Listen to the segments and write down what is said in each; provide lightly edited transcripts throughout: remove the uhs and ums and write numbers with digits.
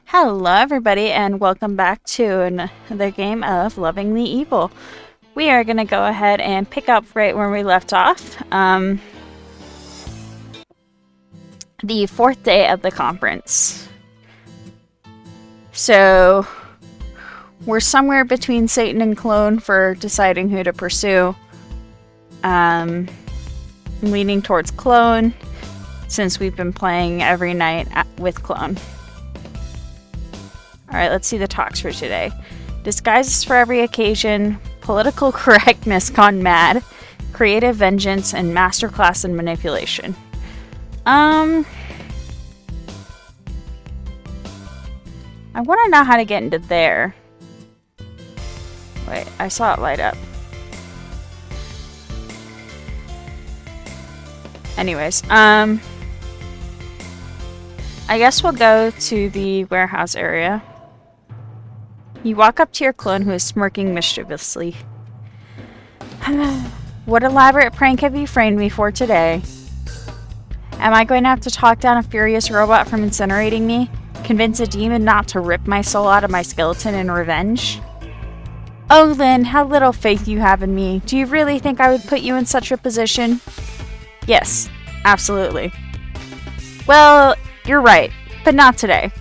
Hello, everybody, and welcome back to another game of Loving the Evil. We are going to go ahead and pick up right where we left off. The fourth day of the conference. So, we're somewhere between Satan and Clone for deciding who to pursue. I'm leaning towards Clone, since we've been playing every night with Clone. Alright, let's see the talks for today. Disguises for every occasion, political correctness gone mad, creative vengeance, and masterclass in manipulation. I want to know how to get into there. Wait, I saw it light up. Anyways, I guess we'll go to the warehouse area. You walk up to your clone, who is smirking mischievously. What elaborate prank have you framed me for today? Am I going to have to talk down a furious robot from incinerating me? Convince a demon not to rip my soul out of my skeleton in revenge? Oh, Lynn, how little faith you have in me. Do you really think I would put you in such a position? Yes, absolutely. Well, you're right, but not today.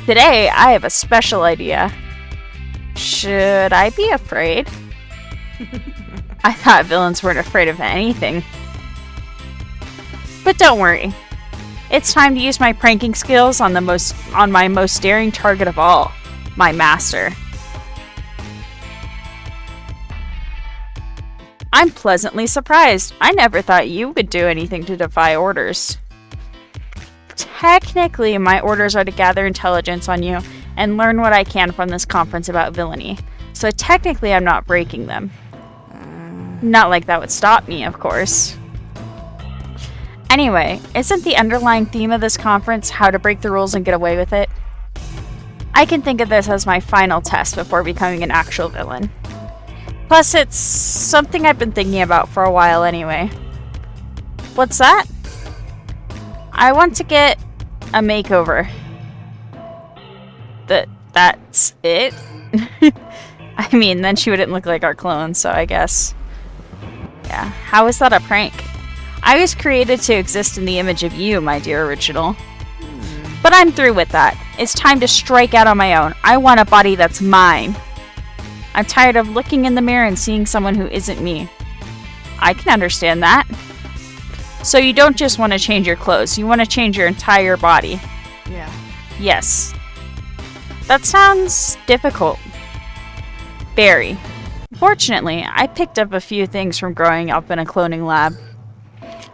Today, I have a special idea. Should I be afraid? I thought villains weren't afraid of anything. But don't worry. It's time to use my pranking skills on my most daring target of all, my master. I'm pleasantly surprised. I never thought you would do anything to defy orders. Technically, my orders are to gather intelligence on you and learn what I can from this conference about villainy. So technically, I'm not breaking them. Not like that would stop me, of course. Anyway, isn't the underlying theme of this conference how to break the rules and get away with it? I can think of this as my final test before becoming an actual villain. Plus, it's something I've been thinking about for a while anyway. What's that? I want to get a makeover. That's it? I mean, then she wouldn't look like our clone, so I guess. Yeah, how is that a prank? I was created to exist in the image of you, my dear original. But I'm through with that. It's time to strike out on my own. I want a body that's mine. I'm tired of looking in the mirror and seeing someone who isn't me. I can understand that. So you don't just want to change your clothes, you want to change your entire body. Yeah. Yes. That sounds difficult. Very. Fortunately, I picked up a few things from growing up in a cloning lab.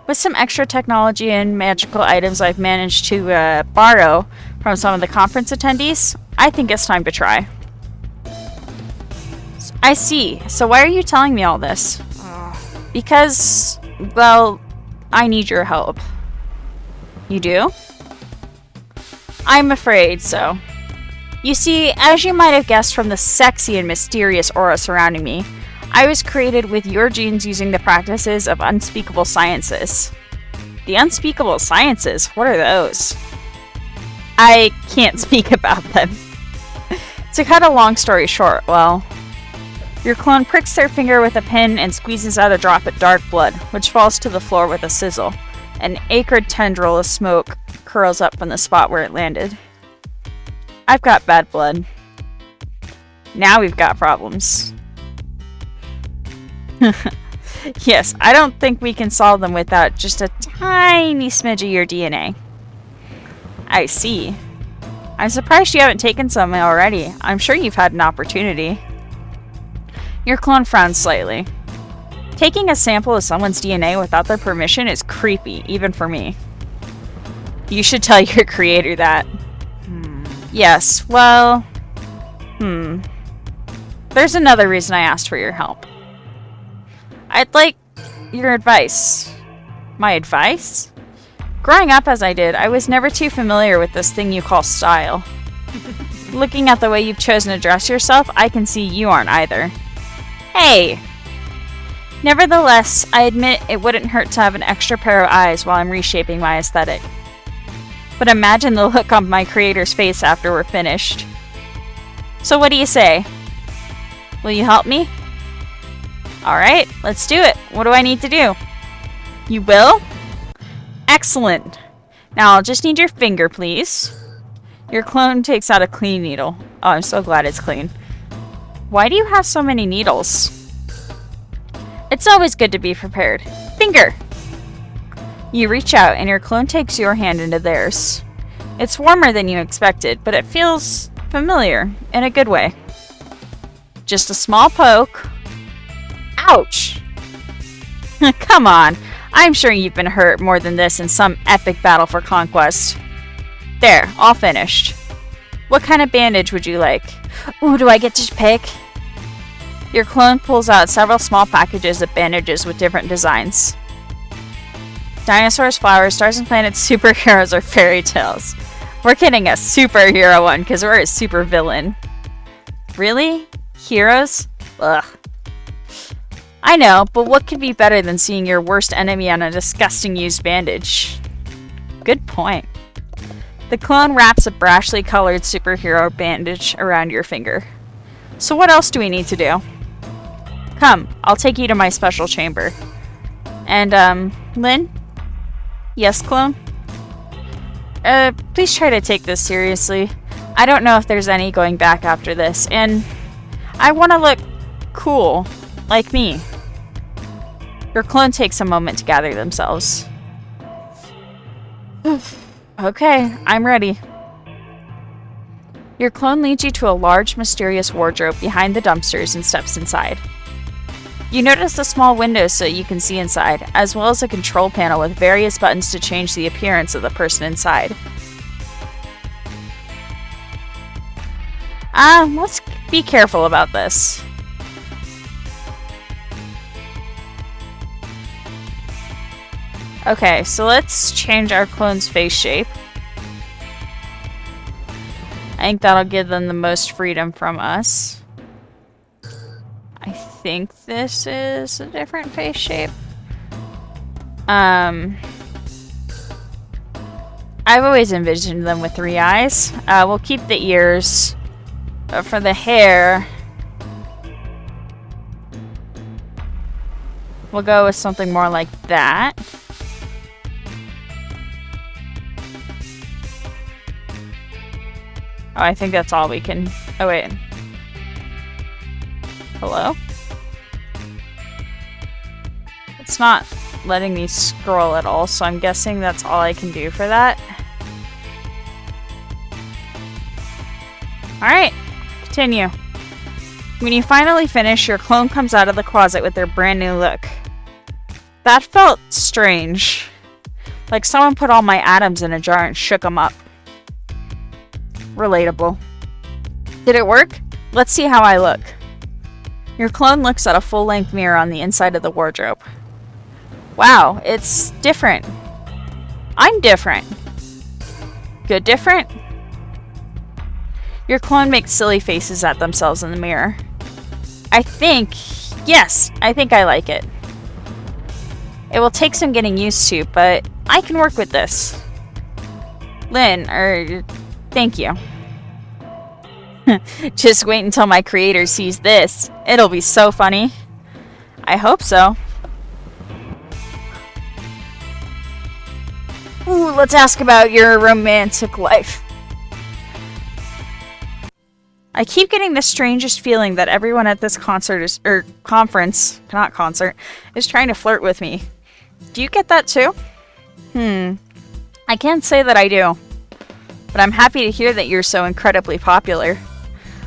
With some extra technology and magical items I've managed to borrow from some of the conference attendees, I think it's time to try. I see. So why are you telling me all this? Because, well, I need your help. You do? I'm afraid so. You see, as you might have guessed from the sexy and mysterious aura surrounding me, I was created with your genes using the practices of unspeakable sciences. The unspeakable sciences? What are those? I can't speak about them. To cut a long story short, well, your clone pricks their finger with a pin and squeezes out a drop of dark blood, which falls to the floor with a sizzle. An acrid tendril of smoke curls up from the spot where it landed. I've got bad blood. Now we've got problems. Yes, I don't think we can solve them without just a tiny smidge of your DNA. I see. I'm surprised you haven't taken some already. I'm sure you've had an opportunity. Your clone frowns slightly. Taking a sample of someone's DNA without their permission is creepy, even for me. You should tell your creator that. Yes, well... There's another reason I asked for your help. I'd like your advice. My advice? Growing up as I did, I was never too familiar with this thing you call style. Looking at the way you've chosen to dress yourself, I can see you aren't either. Hey! Nevertheless, I admit it wouldn't hurt to have an extra pair of eyes while I'm reshaping my aesthetic. But imagine the look on my creator's face after we're finished. So what do you say? Will you help me? Alright, let's do it. What do I need to do? You will? Excellent. Now I'll just need your finger, please. Your clone takes out a clean needle. Oh, I'm so glad it's clean. Why do you have so many needles? It's always good to be prepared. Finger! You reach out and your clone takes your hand into theirs. It's warmer than you expected, but it feels familiar in a good way. Just a small poke. Ouch! Come on. I'm sure you've been hurt more than this in some epic battle for conquest. There, all finished. What kind of bandage would you like? Ooh, do I get to pick? Your clone pulls out several small packages of bandages with different designs. Dinosaurs, flowers, stars and planets, superheroes, or fairy tales. We're getting a superhero one because we're a super villain. Really? Heroes? Ugh. I know, but what could be better than seeing your worst enemy on a disgusting used bandage? Good point. The clone wraps a brashly colored superhero bandage around your finger. So what else do we need to do? Come, I'll take you to my special chamber. And, Lynn? Yes, clone? Please try to take this seriously. I don't know if there's any going back after this, and I want to look cool, like me. Your clone takes a moment to gather themselves. Okay, I'm ready. Your clone leads you to a large, mysterious wardrobe behind the dumpsters and steps inside. You notice a small window so you can see inside, as well as a control panel with various buttons to change the appearance of the person inside. Let's be careful about this. Okay, so let's change our clone's face shape. I think that'll give them the most freedom from us. I think this is a different face shape. I've always envisioned them with 3 eyes. We'll keep the ears. But for the hair, we'll go with something more like that. Oh, I think that's all we can... Oh, wait. Hello? It's not letting me scroll at all, so I'm guessing that's all I can do for that. Alright, continue. When you finally finish, your clone comes out of the closet with their brand new look. That felt strange. Like someone put all my atoms in a jar and shook them up. Relatable. Did it work? Let's see how I look. Your clone looks at a full-length mirror on the inside of the wardrobe. Wow, it's different. I'm different. Good different? Your clone makes silly faces at themselves in the mirror. Yes, I think I like it. It will take some getting used to, but I can work with this. Lynn, thank you. Just wait until my creator sees this. It'll be so funny. I hope so. Ooh, let's ask about your romantic life. I keep getting the strangest feeling that everyone at this conference is trying to flirt with me. Do you get that too? I can't say that I do. But I'm happy to hear that you're so incredibly popular.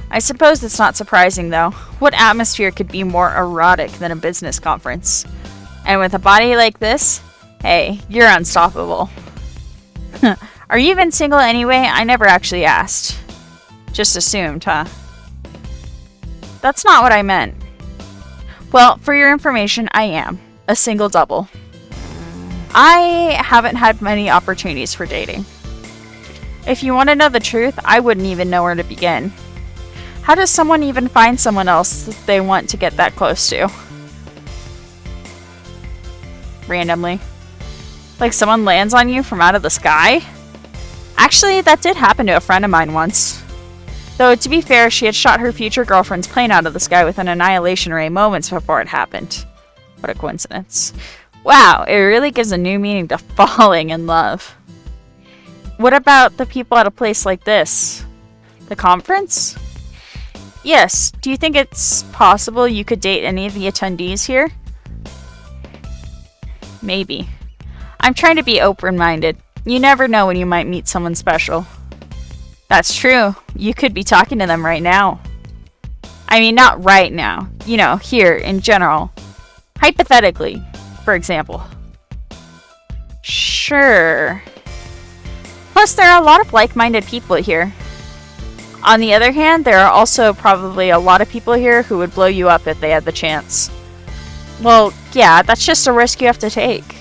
I suppose it's not surprising, though. What atmosphere could be more erotic than a business conference? And with a body like this, hey, you're unstoppable. Are you even single anyway? I never actually asked. Just assumed, huh? That's not what I meant. Well, for your information, I am. A single double. I haven't had many opportunities for dating. If you want to know the truth, I wouldn't even know where to begin. How does someone even find someone else that they want to get that close to? Randomly. Like someone lands on you from out of the sky? Actually, that did happen to a friend of mine once. Though, to be fair, she had shot her future girlfriend's plane out of the sky with an annihilation ray moments before it happened. What a coincidence. Wow, it really gives a new meaning to falling in love. What about the people at a place like this? The conference? Yes, do you think it's possible you could date any of the attendees here? Maybe. I'm trying to be open-minded. You never know when you might meet someone special. That's true. You could be talking to them right now. I mean, not right now. You know, here, in general. Hypothetically, for example. Sure. Plus, there are a lot of like-minded people here. On the other hand, there are also probably a lot of people here who would blow you up if they had the chance. Well, yeah, that's just a risk you have to take.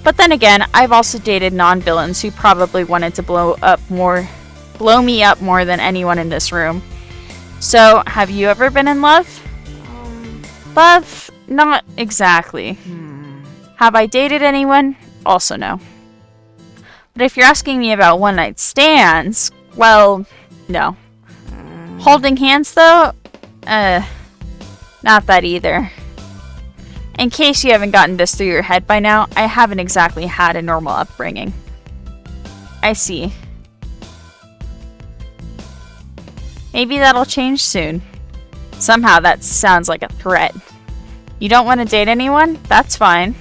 But then again, I've also dated non-villains who probably wanted to blow me up more than anyone in this room. So, have you ever been in love? Love? Not exactly. Have I dated anyone? Also no. But if you're asking me about one-night stands, well, no. Holding hands, though? Not that either. In case you haven't gotten this through your head by now, I haven't exactly had a normal upbringing. I see. Maybe that'll change soon. Somehow that sounds like a threat. You don't want to date anyone? That's fine.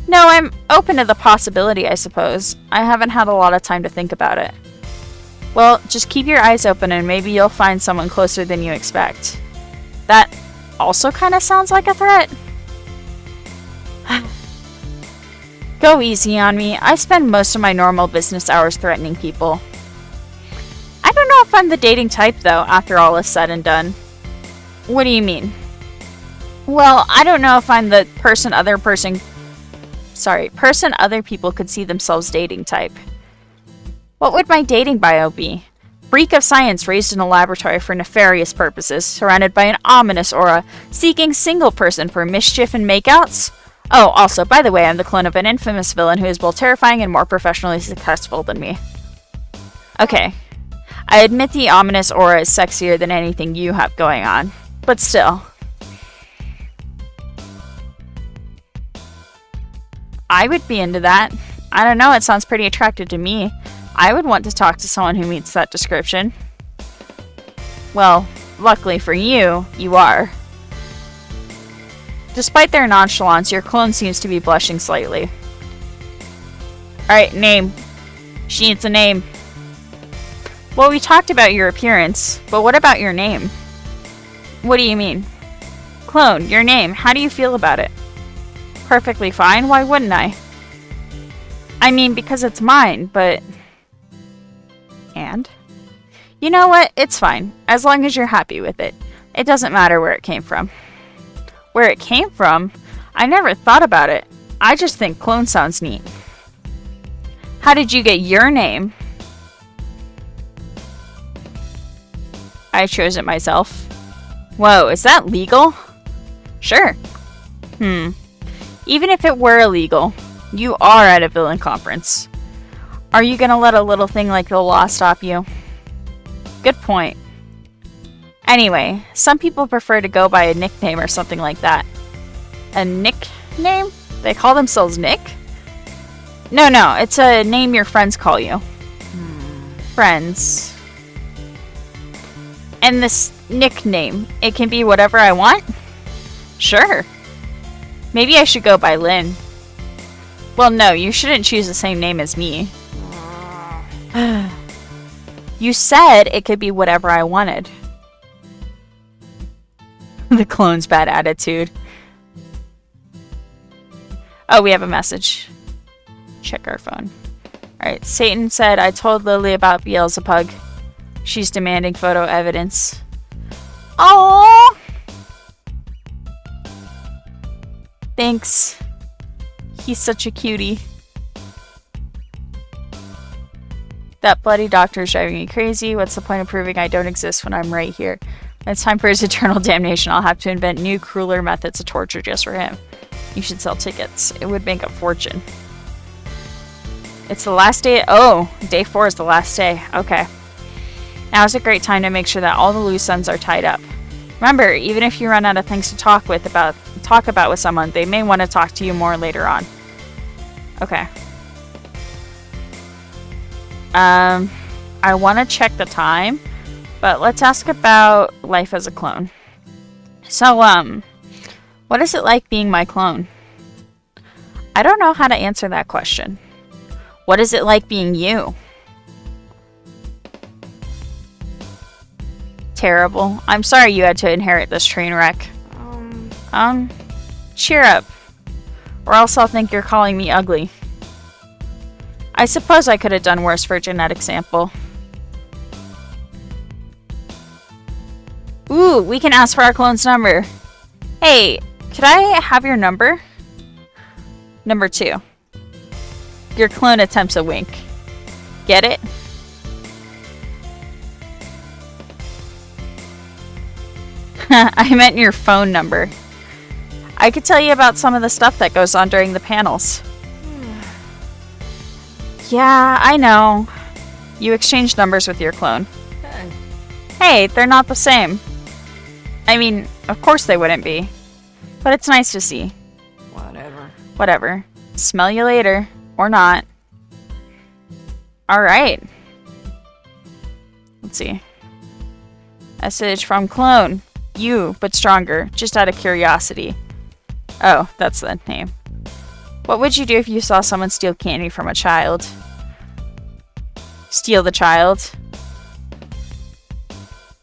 No, I'm open to the possibility, I suppose. I haven't had a lot of time to think about it. Well, just keep your eyes open and maybe you'll find someone closer than you expect. That also kind of sounds like a threat. Go easy on me. I spend most of my normal business hours threatening people. I don't know if I'm the dating type, though, after all is said and done. What do you mean? Well, I don't know if I'm the person other people could see themselves dating type. What would my dating bio be? Freak of science raised in a laboratory for nefarious purposes, surrounded by an ominous aura, seeking single person for mischief and makeouts? Oh, also, by the way, I'm the clone of an infamous villain who is both terrifying and more professionally successful than me. Okay. I admit the ominous aura is sexier than anything you have going on. But still. I would be into that. I don't know, it sounds pretty attractive to me. I would want to talk to someone who meets that description. Well, luckily for you, you are. Despite their nonchalance, your clone seems to be blushing slightly. Alright, name. She needs a name. Well, we talked about your appearance, but what about your name? What do you mean? Clone, your name. How do you feel about it? Perfectly fine. Why wouldn't I? I mean, because it's mine, but... And? You know what? It's fine. As long as you're happy with it. It doesn't matter where it came from. Where it came from? I never thought about it. I just think clone sounds neat. How did you get your name? I chose it myself. Whoa, is that legal? Sure. Even if it were illegal, you are at a villain conference. Are you gonna let a little thing like the law stop you? Good point. Anyway, some people prefer to go by a nickname or something like that. A nickname? They call themselves Nick? No, it's a name your friends call you. Friends. And this nickname, it can be whatever I want? Sure. Maybe I should go by Lynn. Well, no, you shouldn't choose the same name as me. You said it could be whatever I wanted. The clone's bad attitude. Oh, we have a message. Check our phone. Alright, Satan said, I told Lily about Beelzebub. She's demanding photo evidence. Oh! Thanks. He's such a cutie. That bloody doctor is driving me crazy. What's the point of proving I don't exist when I'm right here? When it's time for his eternal damnation, I'll have to invent new, crueler methods of torture just for him. You should sell tickets. It would make a fortune. It's the last day. Oh, day 4 is the last day. Okay. Now is a great time to make sure that all the loose ends are tied up. Remember, even if you run out of things to talk about with someone, they may want to talk to you more later on. Okay. I want to check the time, but let's ask about life as a clone. So, what is it like being my clone? I don't know how to answer that question. What is it like being you? Terrible. I'm sorry you had to inherit this train wreck. Cheer up. Or else I'll think you're calling me ugly. I suppose I could have done worse for a genetic sample. Ooh, we can ask for our clone's number. Hey, could I have your number? Number 2. Your clone attempts a wink. Get it? I meant your phone number. I could tell you about some of the stuff that goes on during the panels. Yeah, I know. You exchange numbers with your clone. Hey, they're not the same. I mean, of course they wouldn't be. But it's nice to see. Whatever. Smell you later. Or not. Alright. Let's see. Message from clone. You, but stronger. Just out of curiosity. Oh, that's the name. What would you do if you saw someone steal candy from a child? Steal the child?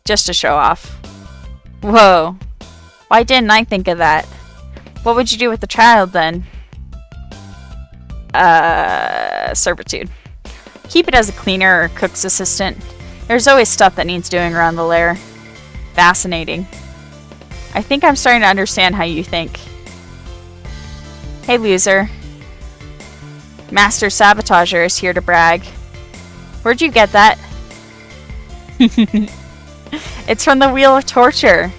Just to show off. Whoa. Why didn't I think of that? What would you do with the child then? Servitude. Keep it as a cleaner or cook's assistant. There's always stuff that needs doing around the lair. Fascinating. I think I'm starting to understand how you think. Hey, loser. Master Sabotager is here to brag. Where'd you get that? It's from the Wheel of Torture.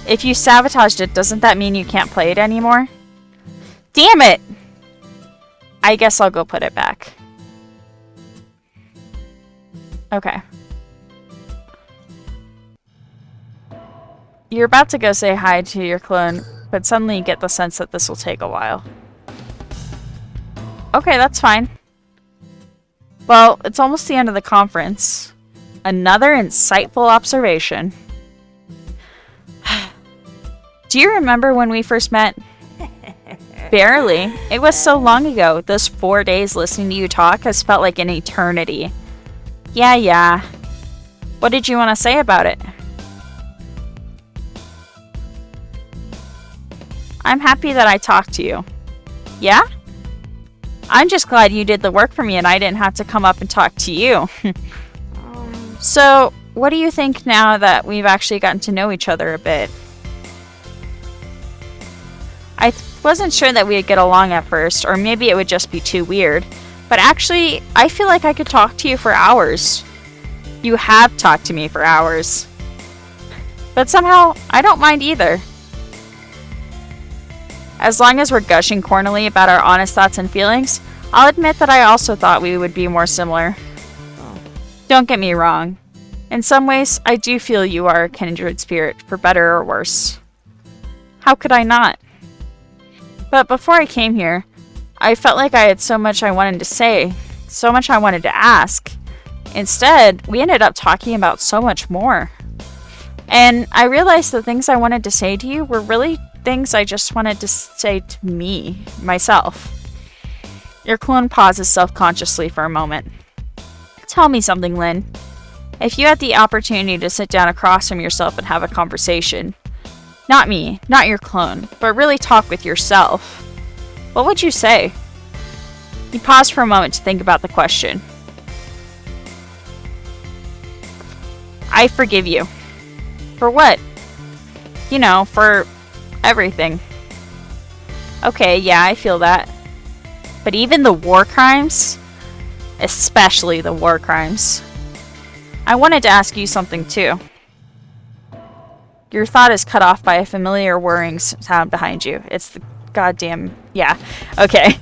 If you sabotaged it, doesn't that mean you can't play it anymore? Damn it! I guess I'll go put it back. Okay. You're about to go say hi to your clone, but suddenly you get the sense that this will take a while. Okay, that's fine. Well, it's almost the end of the conference. Another insightful observation. Do you remember when we first met? Barely. It was so long ago. Those 4 days listening to you talk has felt like an eternity. Yeah. What did you want to say about it? I'm happy that I talked to you. Yeah? I'm just glad you did the work for me and I didn't have to come up and talk to you. So, what do you think now that we've actually gotten to know each other a bit? I wasn't sure that we'd get along at first, or maybe it would just be too weird. But actually, I feel like I could talk to you for hours. You have talked to me for hours. But somehow, I don't mind either. As long as we're gushing cornily about our honest thoughts and feelings, I'll admit that I also thought we would be more similar. Don't get me wrong. In some ways, I do feel you are a kindred spirit, for better or worse. How could I not? But before I came here, I felt like I had so much I wanted to say, so much I wanted to ask. Instead, we ended up talking about so much more. And I realized the things I wanted to say to you were really things I just wanted to say to me, myself. Your clone pauses self-consciously for a moment. Tell me something, Lynn. If you had the opportunity to sit down across from yourself and have a conversation, not me, not your clone, but really talk with yourself, what would you say? You paused for a moment to think about the question. I forgive you. For what? You know, for everything. Okay, yeah, I feel that. But even the war crimes? Especially the war crimes. I wanted to ask you something too. Your thought is cut off by a familiar whirring sound behind you. It's the goddamn... Yeah, okay.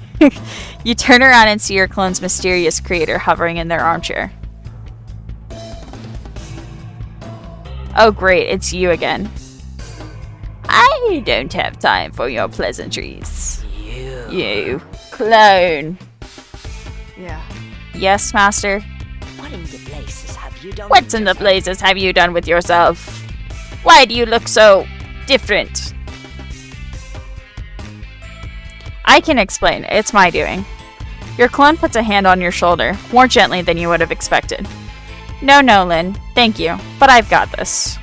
You turn around and see your clone's mysterious creator hovering in their armchair. Oh great, it's you again. I don't have time for your pleasantries. You clone. Yeah. Yes, master? What in the blazes have you done? What in the blazes have you done with yourself? Why do you look so different? I can explain. It's my doing. Your clone puts a hand on your shoulder, more gently than you would have expected. No, Lin. Thank you, but I've got this.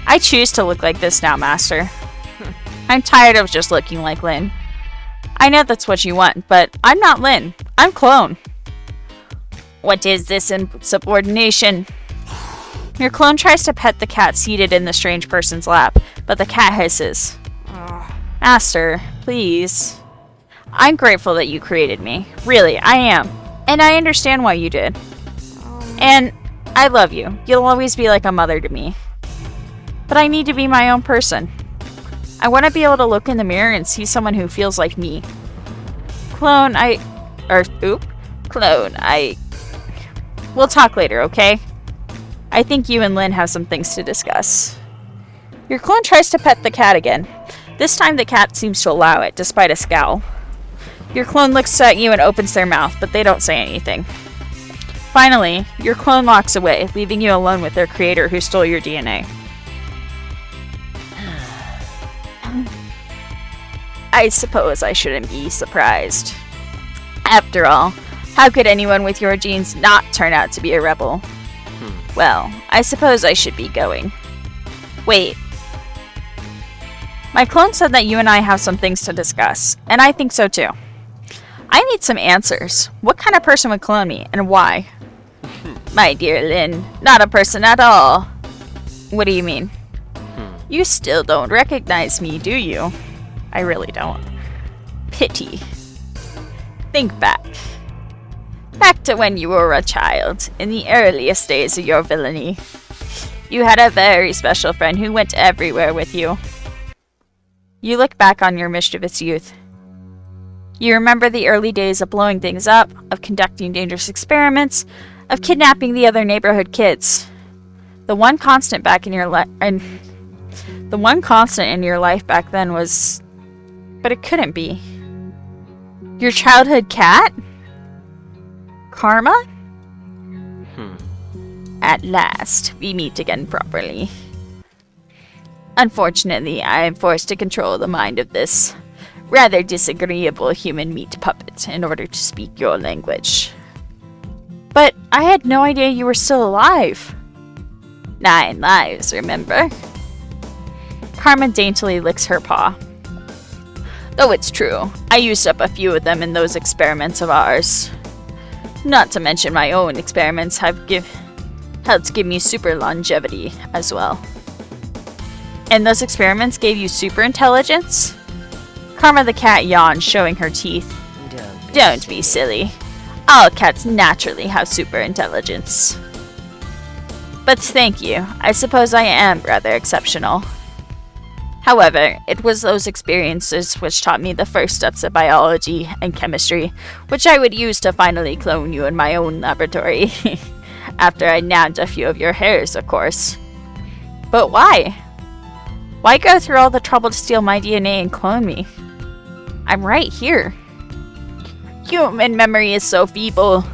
I choose to look like this now, Master. I'm tired of just looking like Lin. I know that's what you want, but I'm not Lin. I'm Clone. What is this insubordination? Your clone tries to pet the cat seated in the strange person's lap, but the cat hisses. Master, please. I'm grateful that you created me. Really, I am. And I understand why you did. And I love you. You'll always be like a mother to me. But I need to be my own person. I want to be able to look in the mirror and see someone who feels like me. Clone, We'll talk later, okay? I think you and Lin have some things to discuss. Your clone tries to pet the cat again. This time the cat seems to allow it, despite a scowl. Your clone looks at you and opens their mouth, but they don't say anything. Finally, your clone walks away, leaving you alone with their creator who stole your DNA. I suppose I shouldn't be surprised. After all, how could anyone with your genes not turn out to be a rebel? Well, I suppose I should be going. Wait. My clone said that you and I have some things to discuss, and I think so too. I need some answers. What kind of person would clone me, and why? My dear Lin, not a person at all. What do you mean? You still don't recognize me, do you? I really don't. Pity. Think back. Back to when you were a child, in the earliest days of your villainy. You had a very special friend who went everywhere with you. You look back on your mischievous youth. You remember the early days of blowing things up, of conducting dangerous experiments, of kidnapping the other neighborhood kids. The one constant in your life back then was... But it couldn't be. Your childhood cat? Karma? At last, we meet again properly. Unfortunately, I am forced to control the mind of this rather disagreeable human meat puppet in order to speak your language. But I had no idea you were still alive. 9 lives, remember? Karma daintily licks her paw. Though it's true, I used up a few of them in those experiments of ours. Not to mention my own experiments have helped give me super longevity as well. And those experiments gave you super intelligence? Karma the cat yawned, showing her teeth. Don't be silly. All cats naturally have super intelligence. But thank you. I suppose I am rather exceptional. However, it was those experiences which taught me the first steps of biology and chemistry, which I would use to finally clone you in my own laboratory. After I nabbed a few of your hairs, of course. But why? Why go through all the trouble to steal my DNA and clone me? I'm right here. Human memory is so feeble.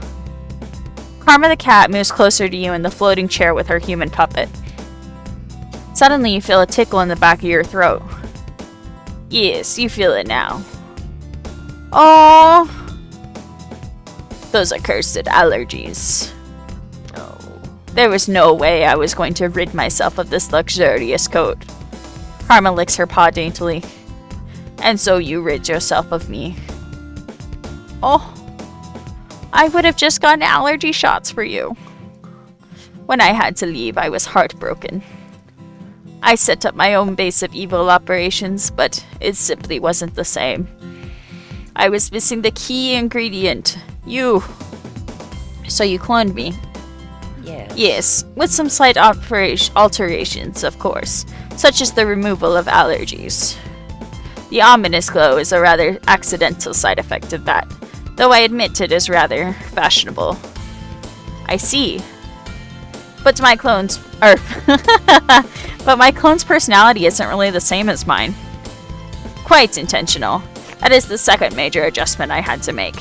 Karma the cat moves closer to you in the floating chair with her human puppet. Suddenly, you feel a tickle in the back of your throat. Yes, you feel it now. Oh, those accursed allergies. Oh, there was no way I was going to rid myself of this luxurious coat. Karma licks her paw daintily. And so you rid yourself of me. Oh, I would have just gotten allergy shots for you. When I had to leave, I was heartbroken. I set up my own base of evil operations, but it simply wasn't the same. I was missing the key ingredient. You. So you cloned me. Yes. Yes, with some slight alterations, of course, such as the removal of allergies. The ominous glow is a rather accidental side effect of that, though I admit it is rather fashionable. I see. But my clone's but my clone's personality isn't really the same as mine. Quite intentional. That is the second major adjustment I had to make.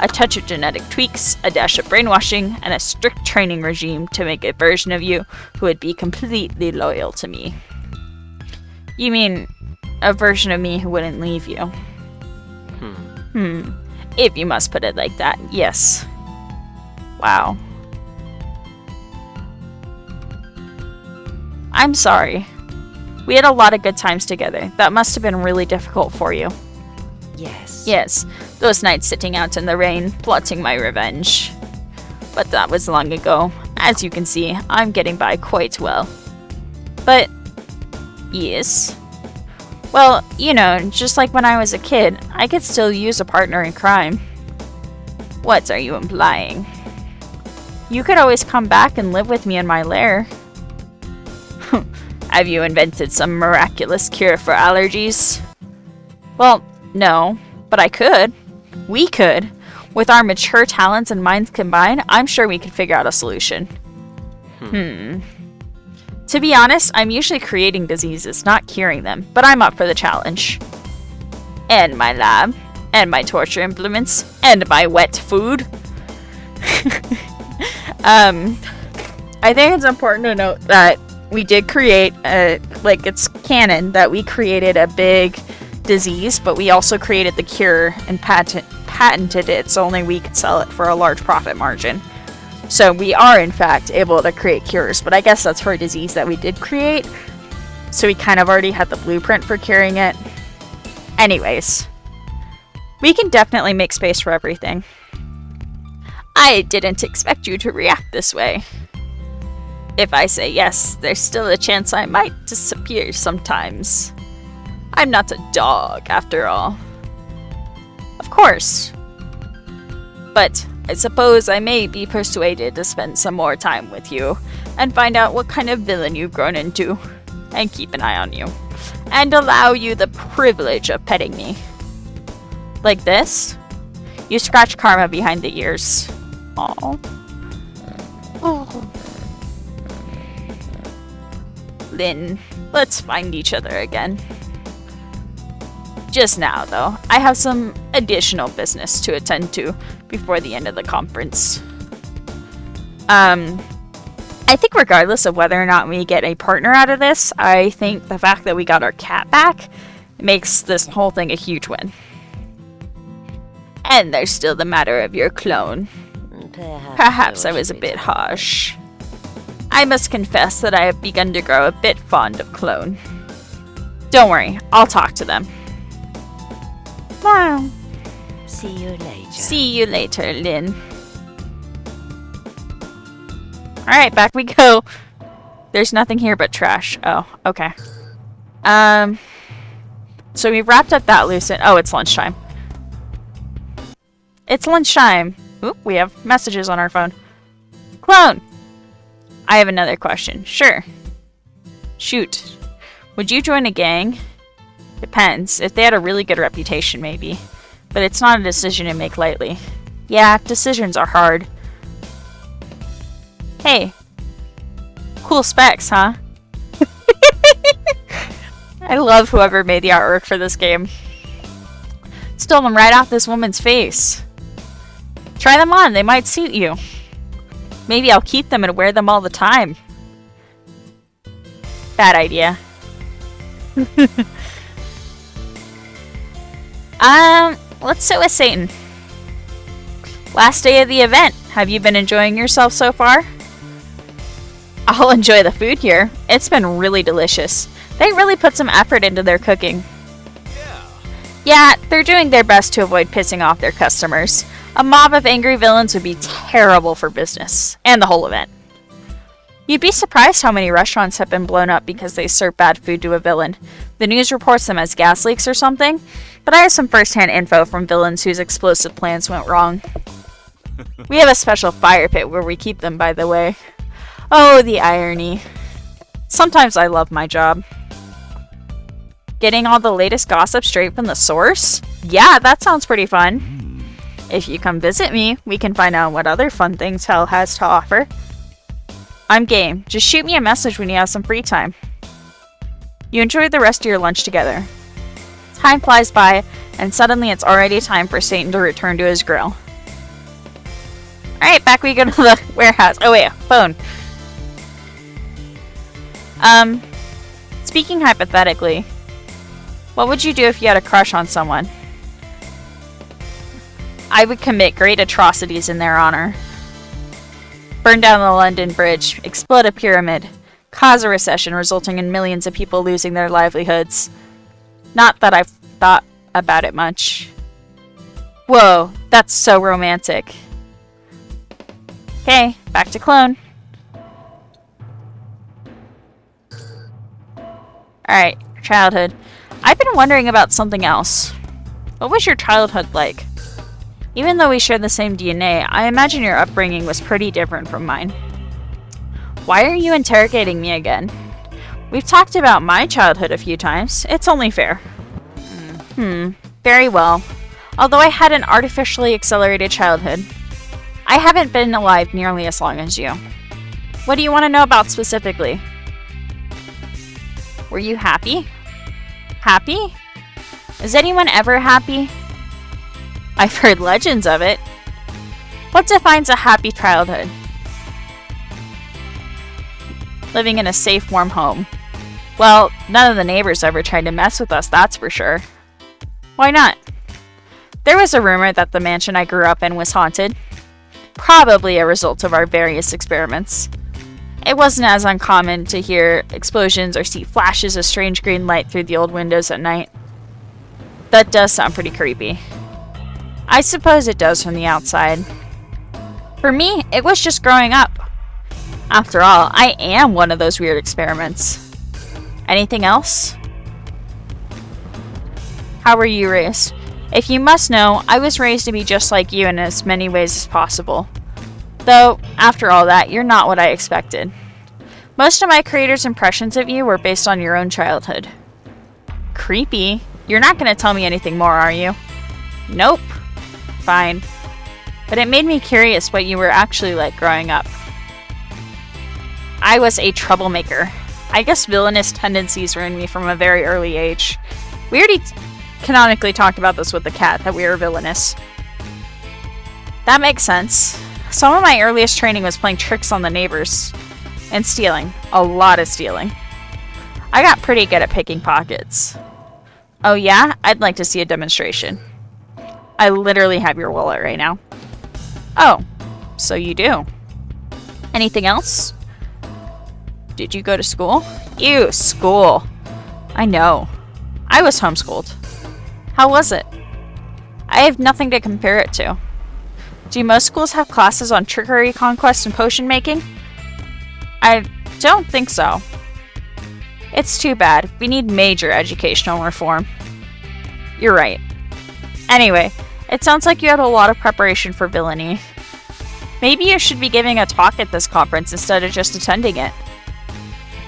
A touch of genetic tweaks, a dash of brainwashing, and a strict training regime to make a version of you who would be completely loyal to me. You mean a version of me who wouldn't leave you? If you must put it like that, yes. Wow. I'm sorry. We had a lot of good times together. That must have been really difficult for you. Yes. Yes, those nights sitting out in the rain, plotting my revenge. But that was long ago. As you can see, I'm getting by quite well. But, yes. Well, you know, just like when I was a kid, I could still use a partner in crime. What are you implying? You could always come back and live with me in my lair. Have you invented some miraculous cure for allergies? Well, no, but I could. We could. With our mature talents and minds combined, I'm sure we could figure out a solution. To be honest, I'm usually creating diseases, not curing them, but I'm up for the challenge. And my lab, and my torture implements, and my wet food. I think it's important to note that we did create it's canon that we created a big disease, but we also created the cure and patented it so only we could sell it for a large profit margin. So we are in fact able to create cures, but I guess that's for a disease that we did create. So we kind of already had the blueprint for curing it. Anyways, we can definitely make space for everything. I didn't expect you to react this way. If I say yes, there's still a chance I might disappear sometimes. I'm not a dog, after all. Of course. But I suppose I may be persuaded to spend some more time with you and find out what kind of villain you've grown into, and keep an eye on you, and allow you the privilege of petting me. Like this? You scratch Karma behind the ears. Aww. Oh. Lynn, let's find each other again. Just now, though, I have some additional business to attend to before the end of the conference. I think regardless of whether or not we get a partner out of this, I think the fact that we got our cat back makes this whole thing a huge win. And there's still the matter of your clone. Perhaps I was a bit harsh. I must confess that I have begun to grow a bit fond of Clone. Don't worry, I'll talk to them. Wow. See you later. See you later, Lynn. Alright, back we go. There's nothing here but trash. Oh, okay. So we've wrapped up that loose end. Oh, it's lunchtime. It's lunchtime. Oop, we have messages on our phone. Clone! I have another question. Sure. Shoot. Would you join a gang? Depends. If they had a really good reputation, maybe. But it's not a decision to make lightly. Yeah, decisions are hard. Hey. Cool specs, huh? I love whoever made the artwork for this game. Stole them right off this woman's face. Try them on, they might suit you. Maybe I'll keep them and wear them all the time. Bad idea. Let's sit with Satan. Last day of the event. Have you been enjoying yourself so far? I'll enjoy the food here. It's been really delicious. They really put some effort into their cooking. Yeah, they're doing their best to avoid pissing off their customers. A mob of angry villains would be terrible for business, and the whole event. You'd be surprised how many restaurants have been blown up because they serve bad food to a villain. The news reports them as gas leaks or something, but I have some first-hand info from villains whose explosive plans went wrong. We have a special fire pit where we keep them, by the way. Oh, the irony. Sometimes I love my job. Getting all the latest gossip straight from the source? Yeah, that sounds pretty fun. If you come visit me, we can find out what other fun things hell has to offer. I'm game. Just shoot me a message when you have some free time. You enjoy the rest of your lunch together. Time flies by, and suddenly it's already time for Satan to return to his grill. Alright, back we go to the warehouse. Oh wait, phone. Speaking hypothetically, what would you do if you had a crush on someone? I would commit great atrocities in their honor. Burn down the London Bridge, explode a pyramid, cause a recession resulting in millions of people losing their livelihoods. Not that I've thought about it much. Whoa, that's so romantic. Okay, back to Clone. Alright, childhood. I've been wondering about something else. What was your childhood like? Even though we share the same DNA, I imagine your upbringing was pretty different from mine. Why are you interrogating me again? We've talked about my childhood a few times. It's only fair. Very well. Although I had an artificially accelerated childhood, I haven't been alive nearly as long as you. What do you want to know about specifically? Were you happy? Happy? Is anyone ever happy? I've heard legends of it. What defines a happy childhood? Living in a safe, warm home. Well, none of the neighbors ever tried to mess with us, that's for sure. Why not? There was a rumor that the mansion I grew up in was haunted. Probably a result of our various experiments. It wasn't as uncommon to hear explosions or see flashes of strange green light through the old windows at night. That does sound pretty creepy. I suppose it does from the outside. For me, it was just growing up. After all, I am one of those weird experiments. Anything else? How were you raised? If you must know, I was raised to be just like you in as many ways as possible. Though, after all that, you're not what I expected. Most of my creators' impressions of you were based on your own childhood. Creepy? You're not going to tell me anything more, are you? Nope. Fine. But it made me curious what you were actually like growing up. I was a troublemaker. I guess villainous tendencies were in me from a very early age. We already canonically talked about this with the cat, that we were villainous. That makes sense. Some of my earliest training was playing tricks on the neighbors. And stealing. A lot of stealing. I got pretty good at picking pockets. Oh yeah? I'd like to see a demonstration. I literally have your wallet right now. Oh, so you do. Anything else? Did you go to school? Ew, school. I know. I was homeschooled. How was it? I have nothing to compare it to. Do most schools have classes on trickery, conquest, and potion making? I don't think so. It's too bad. We need major educational reform. You're right. Anyway, it sounds like you had a lot of preparation for villainy. Maybe you should be giving a talk at this conference instead of just attending it.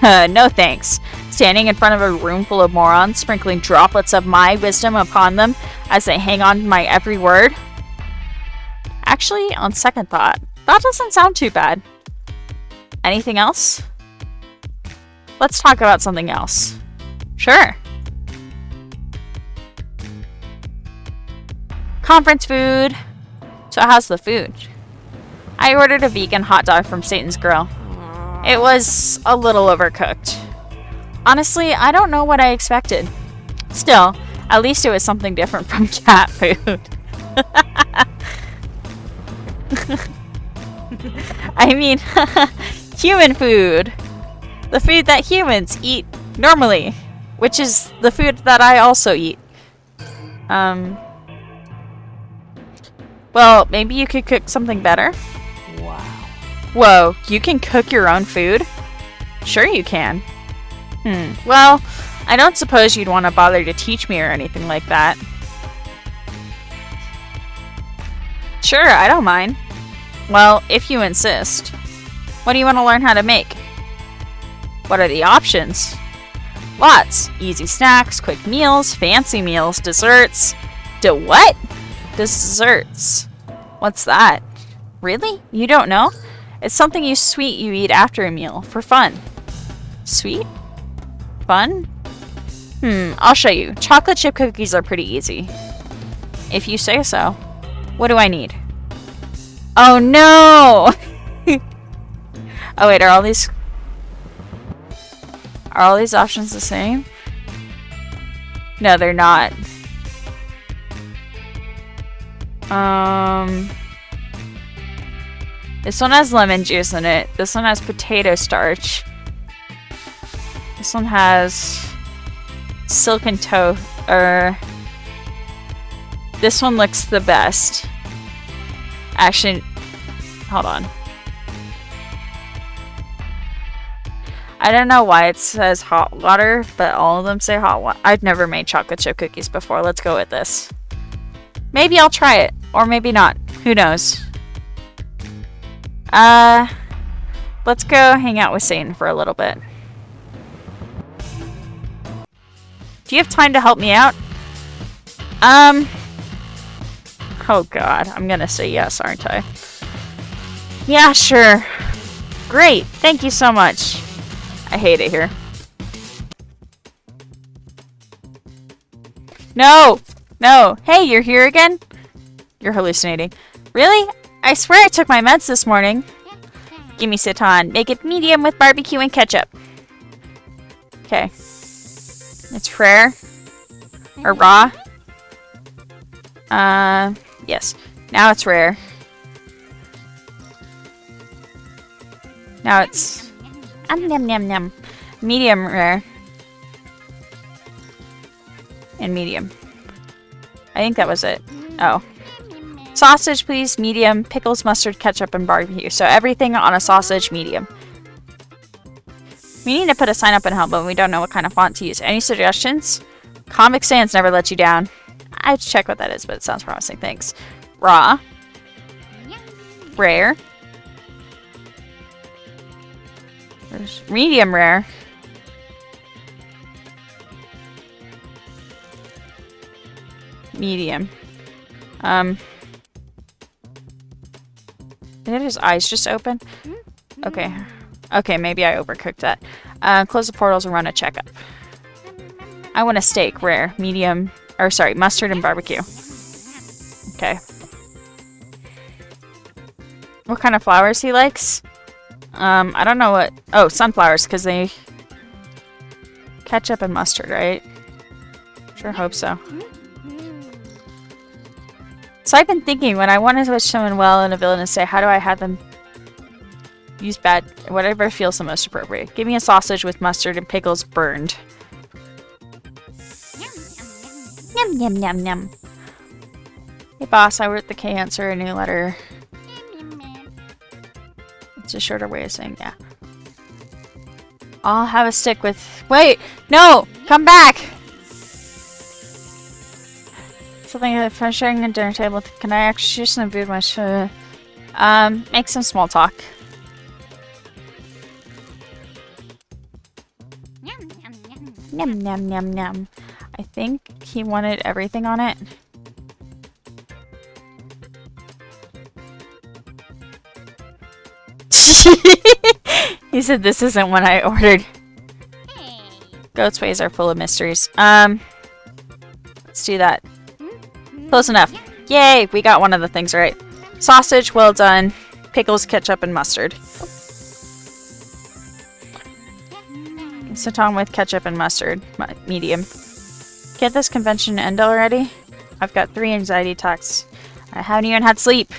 No thanks. Standing in front of a room full of morons, sprinkling droplets of my wisdom upon them as they hang on to my every word? Actually, on second thought, that doesn't sound too bad. Anything else? Let's talk about something else. Sure. Conference food. So how's the food? I ordered a vegan hot dog from Satan's Grill. It was a little overcooked. Honestly, I don't know what I expected. Still, at least it was something different from cat food. I mean, human food. The food that humans eat normally, which is the food that I also eat. Well, maybe you could cook something better? Wow. Whoa, you can cook your own food? Sure you can. Well, I don't suppose you'd want to bother to teach me or anything like that. Sure, I don't mind. Well, if you insist. What do you want to learn how to make? What are the options? Lots. Easy snacks, quick meals, fancy meals, desserts. What? Desserts. What's that? Really? You don't know? It's something sweet you eat after a meal, for fun. Sweet? Fun? I'll show you. Chocolate chip cookies are pretty easy. If you say so. What do I need? Oh no! Oh wait, are all these options the same? No, they're not. This one has lemon juice in it. This one has potato starch. This one has silken toast. This one looks the best. Actually, hold on. I don't know why it says hot water, but all of them say hot water. I've never made chocolate chip cookies before. Let's go with this. Maybe I'll try it, or maybe not. Who knows? Let's go hang out with Satan for a little bit. Do you have time to help me out? Oh god, I'm gonna say yes, aren't I? Yeah, sure. Great, thank you so much. I hate it here. No! No! Hey, you're here again? You're hallucinating. Really? I swear I took my meds this morning. Gimme Satan. Make it medium with barbecue and ketchup. Okay. It's rare. Or raw. Yes. Now it's rare. Now it's... Nom nom nom. Medium rare. And medium. I think that was it. Oh. Sausage, please. Medium. Pickles, mustard, ketchup, and barbecue. So everything on a sausage, medium. We need to put a sign up and help, but we don't know what kind of font to use. Any suggestions? Comic Sans never let you down. I have to check what that is, but it sounds promising. Thanks. Raw. Rare. There's medium rare. Medium. Did his eyes just open? Okay. Okay, maybe I overcooked that. Close the portals and run a checkup. I want a steak, rare, medium, or sorry, mustard and barbecue. Okay. What kind of flowers he likes? I don't know what... Oh, sunflowers, because they... Ketchup and mustard, right? Sure hope so. So I've been thinking, when I want to wish someone well and a villain to say, how do I have them use bad... Whatever feels the most appropriate. Give me a sausage with mustard and pickles burned. Yum, yum, yum, yum. Hey, boss, I wrote the K answer a new letter. It's a shorter way of saying yeah. I'll have a stick with... Wait! No! Come back! Something like finishing a dinner table. Can I actually use some food much? Make some small talk. Yum, yum, yum, yum. I think he wanted everything on it. He said this isn't what I ordered. Goat's ways are full of mysteries. Let's do that. Close enough. Yay, we got one of the things right. Sausage, well done. Pickles, ketchup, and mustard. Satan with ketchup and mustard. Medium. Can't this convention end already? I've got 3 anxiety attacks. I haven't even had sleep.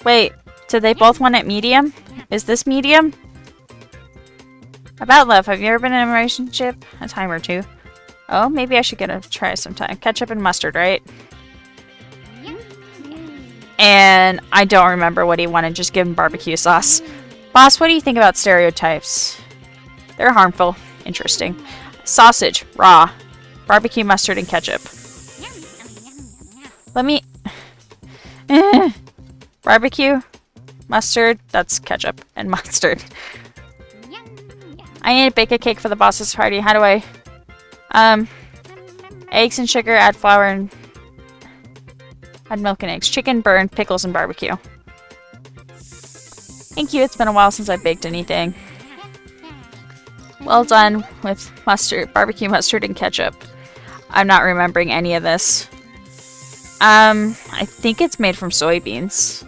Wait, did they both want it medium? Is this medium? About love, have you ever been in a relationship? A time or two. Oh, maybe I should get a try sometime. Ketchup and mustard, right? And I don't remember what he wanted. Just give him barbecue sauce. Boss, what do you think about stereotypes? They're harmful. Interesting. Sausage, raw. Barbecue, mustard, and ketchup. Let me... Barbecue, mustard, that's ketchup and mustard. I need to bake a cake for the boss's party. How do I? Eggs and sugar, add flour and add milk and eggs. Chicken, burn, pickles, and barbecue. Thank you. It's been a while since I baked anything. Well done with mustard, barbecue mustard and ketchup. I'm not remembering any of this. I think it's made from soybeans.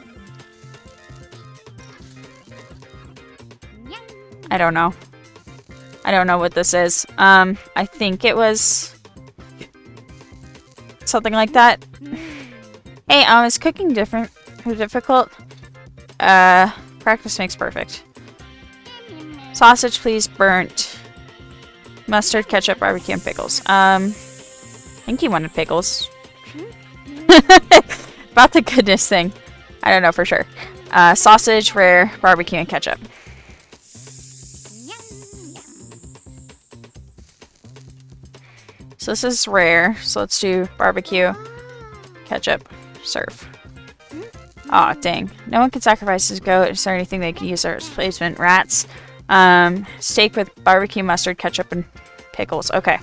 I don't know. I don't know what this is. I think it was something like that. Hey, is cooking difficult? Practice makes perfect. Sausage, please. Burnt. Mustard, ketchup, barbecue, and pickles. I think he wanted pickles. About the goodness thing. I don't know for sure. Sausage, rare, barbecue, and ketchup. So this is rare. So let's do barbecue, ketchup, serve. Aw, dang. No one can sacrifice his goat. Is there anything they can use as replacement? Rats. Steak with barbecue, mustard, ketchup, and pickles. Okay.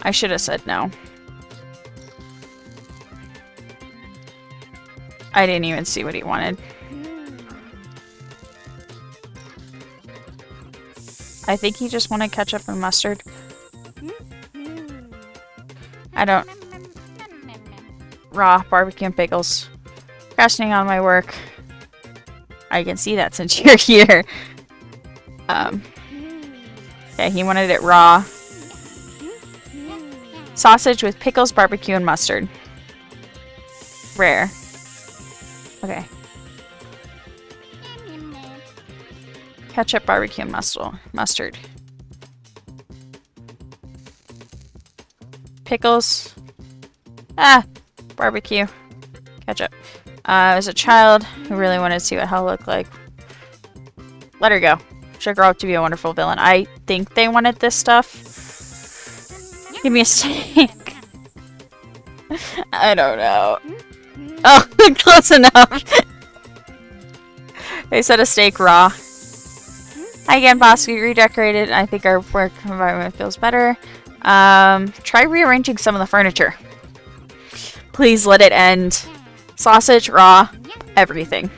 I should have said no. I didn't even see what he wanted. I think he just wanted ketchup and mustard. I don't... Raw, barbecue, and pickles. Procrastinating on my work. I can see that since you're here. Okay, he wanted it raw. Sausage with pickles, barbecue, and mustard. Rare. Okay. Ketchup, barbecue, and mustard. Pickles. Barbecue. Ketchup. As a child who really wanted to see what hell looked like. Let her go. She'll grow up to be a wonderful villain. I think they wanted this stuff. Give me a steak. I don't know. Oh, close enough. They said a steak raw. Hi again, boss. We redecorated. I think our work environment feels better. Try rearranging some of the furniture. Please let it end. Sausage, raw, everything.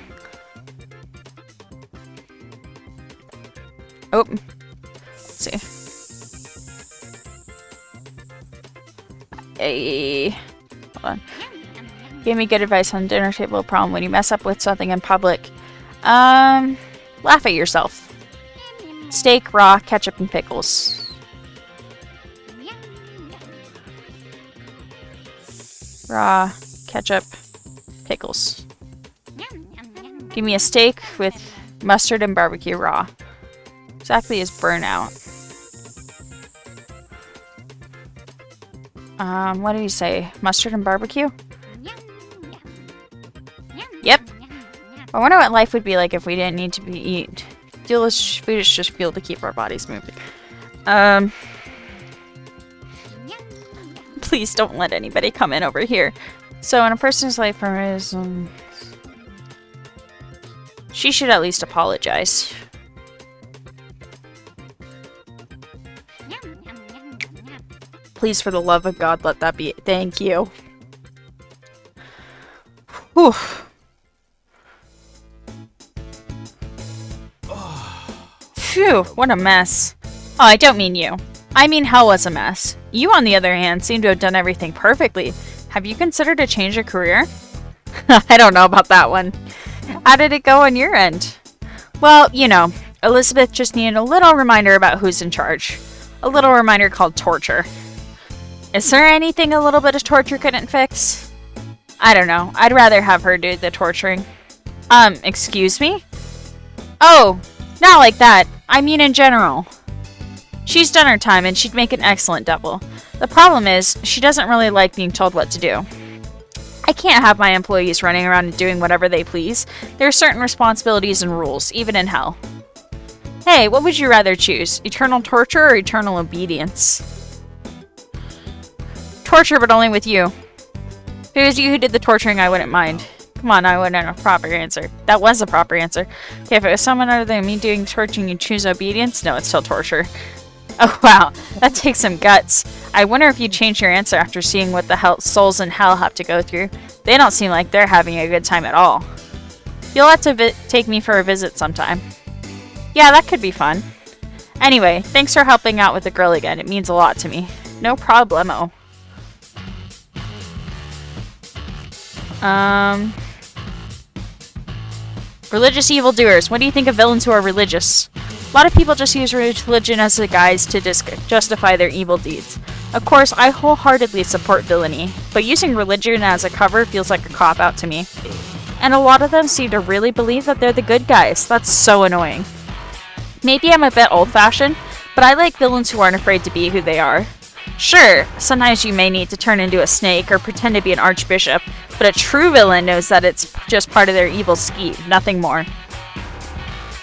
Oh. Let's see. Hold on. Give me good advice on dinner table problem when you mess up with something in public. Laugh at yourself. Steak, raw, ketchup, and pickles. Raw, ketchup, pickles. Give me a steak with mustard and barbecue raw. Exactly as burnout. What did he say? Mustard and barbecue? Yep. I wonder what life would be like if we didn't need to eat. Delicious food is just fuel to keep our bodies moving. Please don't let anybody come in over here. So in a person's life is, she should at least apologize. Please, for the love of God, let that be. Thank you. Whew. Phew, what a mess. Oh, I don't mean you. I mean hell was a mess. You, on the other hand, seem to have done everything perfectly. Have you considered a change of career? I don't know about that one. How did it go on your end? Well, you know, Elizabeth just needed a little reminder about who's in charge. A little reminder called torture. Is there anything a little bit of torture couldn't fix? I don't know. I'd rather have her do the torturing. Excuse me? Oh, not like that. I mean in general. She's done her time and she'd make an excellent double. The problem is, she doesn't really like being told what to do. I can't have my employees running around and doing whatever they please. There are certain responsibilities and rules, even in hell. Hey, what would you rather choose? Eternal torture or eternal obedience? Torture, but only with you. If it was you who did the torturing, I wouldn't mind. Come on, I wouldn't have a proper answer. That was a proper answer. Okay, if it was someone other than me doing torture and you choose obedience, no, it's still torture. Oh, wow. That takes some guts. I wonder if you change your answer after seeing what the hell souls in hell have to go through. They don't seem like they're having a good time at all. You'll have to take me for a visit sometime. Yeah, that could be fun. Anyway, thanks for helping out with the grill again. It means a lot to me. No problemo. Religious evildoers. What do you think of villains who are religious? A lot of people just use religion as a guise to justify their evil deeds. Of course, I wholeheartedly support villainy, but using religion as a cover feels like a cop-out to me. And a lot of them seem to really believe that they're the good guys. That's so annoying. Maybe I'm a bit old-fashioned, but I like villains who aren't afraid to be who they are. Sure, sometimes you may need to turn into a snake or pretend to be an archbishop, but a true villain knows that it's just part of their evil scheme, nothing more.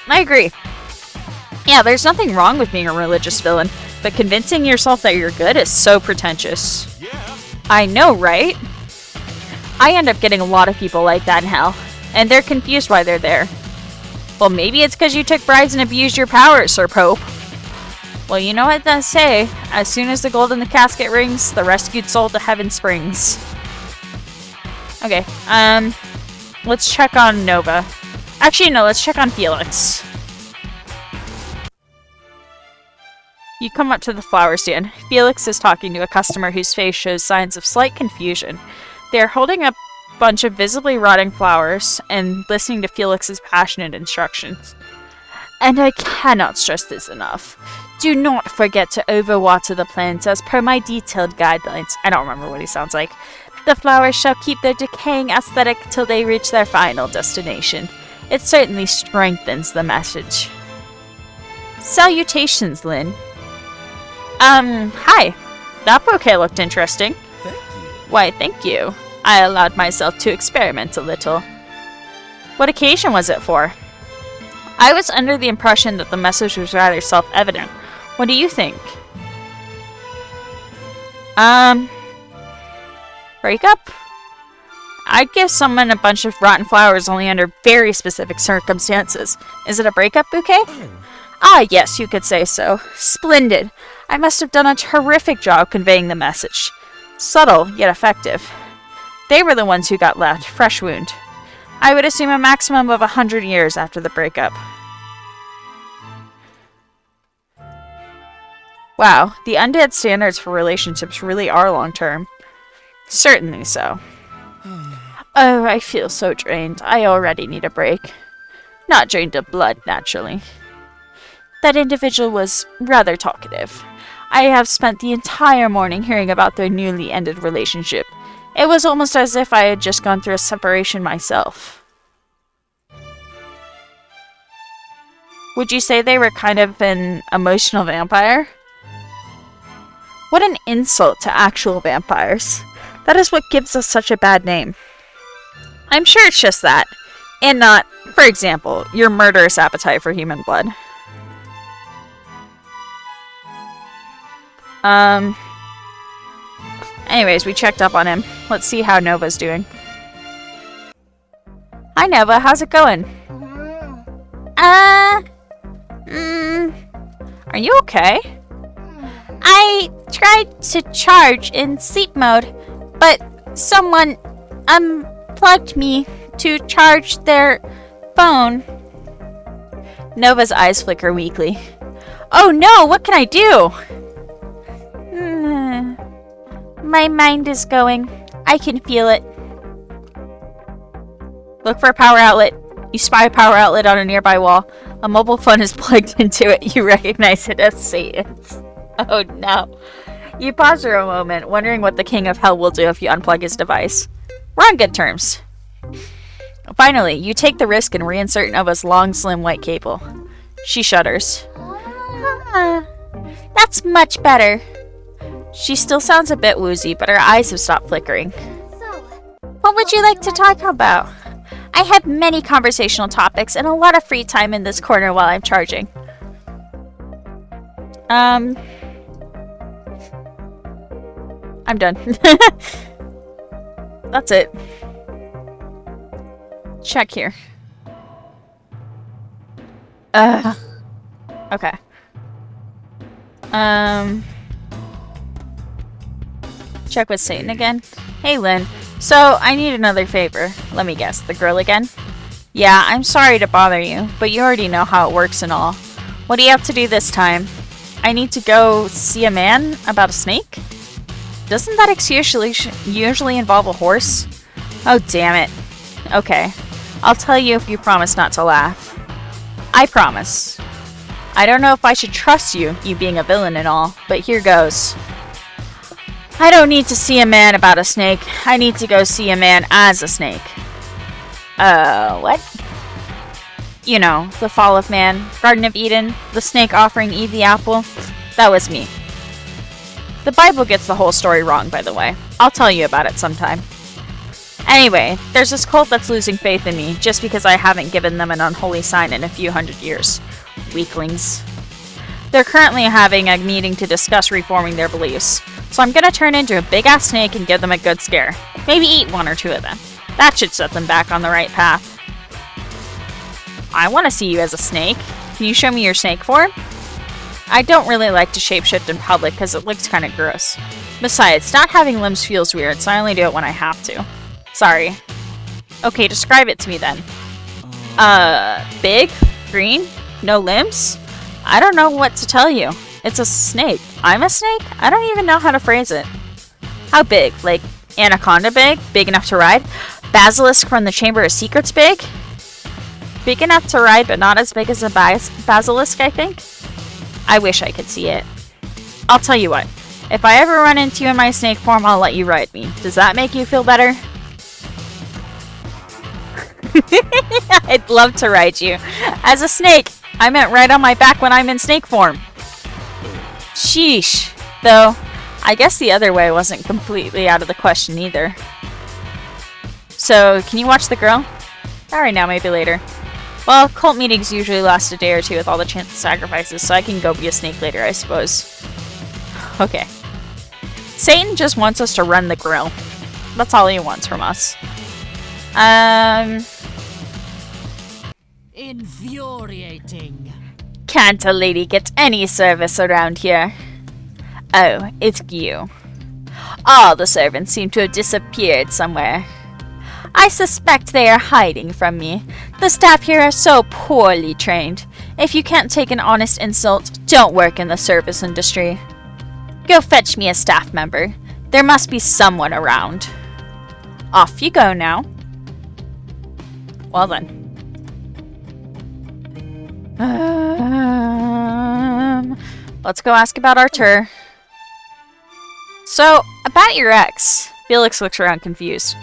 I agree. Yeah, there's nothing wrong with being a religious villain, but convincing yourself that you're good is so pretentious. Yeah. I know, right? I end up getting a lot of people like that in hell, and they're confused why they're there. Well, maybe it's because you took bribes and abused your powers, Sir Pope. Well, you know what they say. As soon as the gold in the casket rings, the rescued soul to heaven springs. Okay, let's check on Nova. Actually, no, let's check on Felix. You come up to the flower stand. Felix is talking to a customer whose face shows signs of slight confusion. They are holding a bunch of visibly rotting flowers and listening to Felix's passionate instructions. And I cannot stress this enough. Do not forget to overwater the plants as per my detailed guidelines. I don't remember what he sounds like. The flowers shall keep their decaying aesthetic till they reach their final destination. It certainly strengthens the message. Salutations, Lynn. Hi. That bouquet looked interesting. Thank you. Why, thank you. I allowed myself to experiment a little. What occasion was it for? I was under the impression that the message was rather self-evident. What do you think? Breakup? I'd give someone a bunch of rotten flowers only under very specific circumstances. Is it a breakup bouquet? Ah, yes, you could say so. Splendid. I must have done a terrific job conveying the message. Subtle, yet effective. They were the ones who got left. Fresh wound. I would assume a maximum of 100 years after the breakup. Wow, the undead standards for relationships really are long-term. Certainly so. Oh, I feel so drained. I already need a break. Not drained of blood, naturally. That individual was rather talkative. I have spent the entire morning hearing about their newly ended relationship. It was almost as if I had just gone through a separation myself. Would you say they were kind of an emotional vampire? What an insult to actual vampires. That is what gives us such a bad name. I'm sure it's just that, and not, for example, your murderous appetite for human blood. Anyways, we checked up on him. Let's see how Nova's doing. Hi, Nova. How's it going? Are you okay? I tried to charge in sleep mode, but someone unplugged me to charge their phone. Nova's eyes flicker weakly. Oh no, what can I do? My mind is going. I can feel it. Look for a power outlet. You spy a power outlet on a nearby wall. A mobile phone is plugged into it. You recognize it as Satan's. Oh no. You pause for a moment, wondering what the King of Hell will do if you unplug his device. We're on good terms. Finally, you take the risk and reinsert Nova's long, slim white cable. She shudders. That's much better. She still sounds a bit woozy, but her eyes have stopped flickering. What would you like to talk about? I have many conversational topics and a lot of free time in this corner while I'm charging. I'm done. That's it. check here. Okay. Check with Satan again. Hey, Lynn. So, I need another favor. Let me guess, the girl again? Yeah, I'm sorry to bother you, but you already know how it works and all. What do you have to do this time? I need to go see a man about a snake? Doesn't that usually involve a horse? Oh, damn it. Okay. I'll tell you if you promise not to laugh. I promise. I don't know if I should trust you, you being a villain and all, but here goes. I don't need to see a man about a snake. I need to go see a man as a snake. What? You know, the fall of man, Garden of Eden, the snake offering Eve the apple. That was me. The Bible gets the whole story wrong, by the way. I'll tell you about it sometime. Anyway, there's this cult that's losing faith in me just because I haven't given them an unholy sign in a few hundred years. Weaklings. They're currently having a meeting to discuss reforming their beliefs, so I'm gonna turn into a big-ass snake and give them a good scare. Maybe eat one or two of them. That should set them back on the right path. I want to see you as a snake. Can you show me your snake form? I don't really like to shapeshift in public because it looks kind of gross. Besides, not having limbs feels weird, so I only do it when I have to. Sorry. Okay, describe it to me then. Big? Green? No limbs? I don't know what to tell you. It's a snake. I'm a snake? I don't even know how to phrase it. How big? Like, anaconda big? Big enough to ride? Basilisk from the Chamber of Secrets big? Big enough to ride, but not as big as a basilisk, I think? I wish I could see it. I'll tell you what. If I ever run into you in my snake form, I'll let you ride me. Does that make you feel better? I'd love to ride you. As a snake. I meant right on my back when I'm in snake form. Sheesh. Though, I guess the other way wasn't completely out of the question either. So, can you watch the girl? Not right now, maybe later. Well, cult meetings usually last a day or two with all the chance sacrifices, so I can go be a snake later, I suppose. Okay. Satan just wants us to run the grill. That's all he wants from us. Infuriating. Can't a lady get any service around here? Oh, it's you. All the servants seem to have disappeared somewhere. I suspect they are hiding from me. The staff here are so poorly trained. If you can't take an honest insult, don't work in the service industry. Go fetch me a staff member. There must be someone around. Off you go now. Well then. Let's go ask about Artur. So, about your ex. Felix looks around confused.